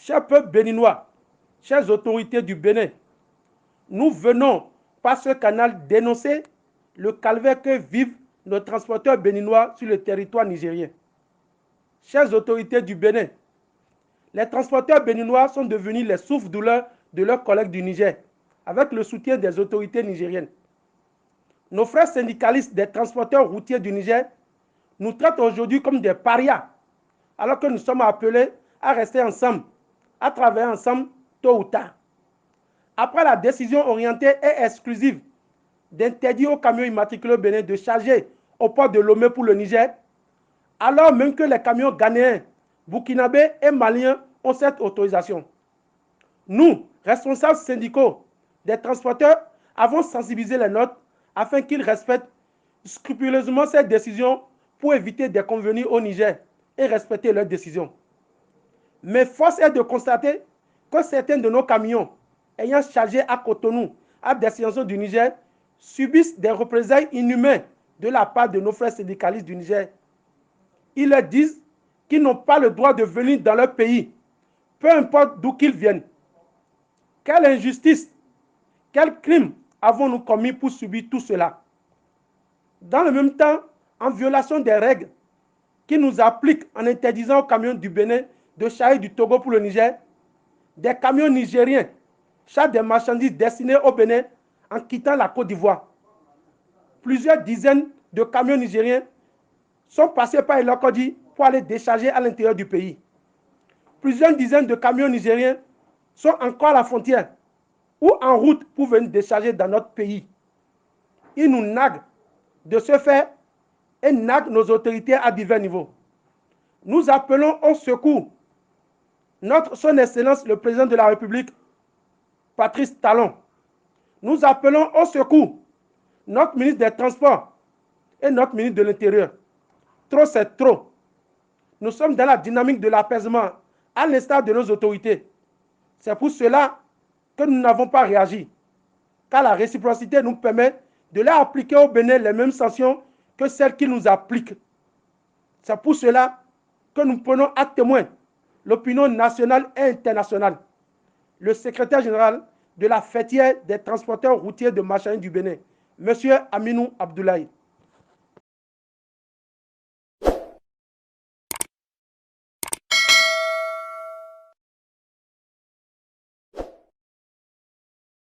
Chers peuples béninois, chères autorités du Bénin, nous venons par ce canal dénoncer le calvaire que vivent nos transporteurs béninois sur le territoire nigérien. Chères autorités du Bénin, les transporteurs béninois sont devenus les souffres-douleurs de leurs collègues du Niger, avec le soutien des autorités nigériennes. Nos frères syndicalistes des transporteurs routiers du Niger nous traitent aujourd'hui comme des parias, alors que nous sommes appelés à rester ensemble, à travailler ensemble tôt ou tard. Après la décision orientée et exclusive d'interdire aux camions immatriculés au Bénin de charger au port de Lomé pour le Niger, alors même que les camions ghanéens, burkinabés et maliens ont cette autorisation. Nous, responsables syndicaux des transporteurs, avons sensibilisé les nôtres afin qu'ils respectent scrupuleusement cette décision pour éviter des convenus au Niger et respecter leurs décisions. Mais force est de constater que certains de nos camions ayant chargé à Cotonou à destination du Niger subissent des représailles inhumaines de la part de nos frères syndicalistes du Niger. Ils leur disent qu'ils n'ont pas le droit de venir dans leur pays, peu importe d'où qu'ils viennent. Quelle injustice, quel crime avons-nous commis pour subir tout cela? Dans le même temps, en violation des règles qui nous appliquent en interdisant aux camions du Bénin de charger du Togo pour le Niger, des camions nigériens chargent des marchandises destinées au Bénin en quittant la Côte d'Ivoire. Plusieurs dizaines de camions nigériens sont passés par Elokodi pour aller décharger à l'intérieur du pays. Plusieurs dizaines de camions nigériens sont encore à la frontière ou en route pour venir décharger dans notre pays. Ils nous naguent de ce fait et naguent nos autorités à divers niveaux. Nous appelons au secours son Excellence le Président de la République, Patrice Talon. Nous appelons au secours notre ministre des Transports et notre ministre de l'Intérieur. Trop, c'est trop. Nous sommes dans la dynamique de l'apaisement, à l'instar de nos autorités. C'est pour cela que nous n'avons pas réagi, car la réciprocité nous permet de leur appliquer au Bénin les mêmes sanctions que celles qu'ils nous appliquent. C'est pour cela que nous prenons à témoin l'opinion nationale et internationale. Le secrétaire général de la fêtière des transporteurs routiers de marchandises du Bénin, M. Aminou Abdoulaye.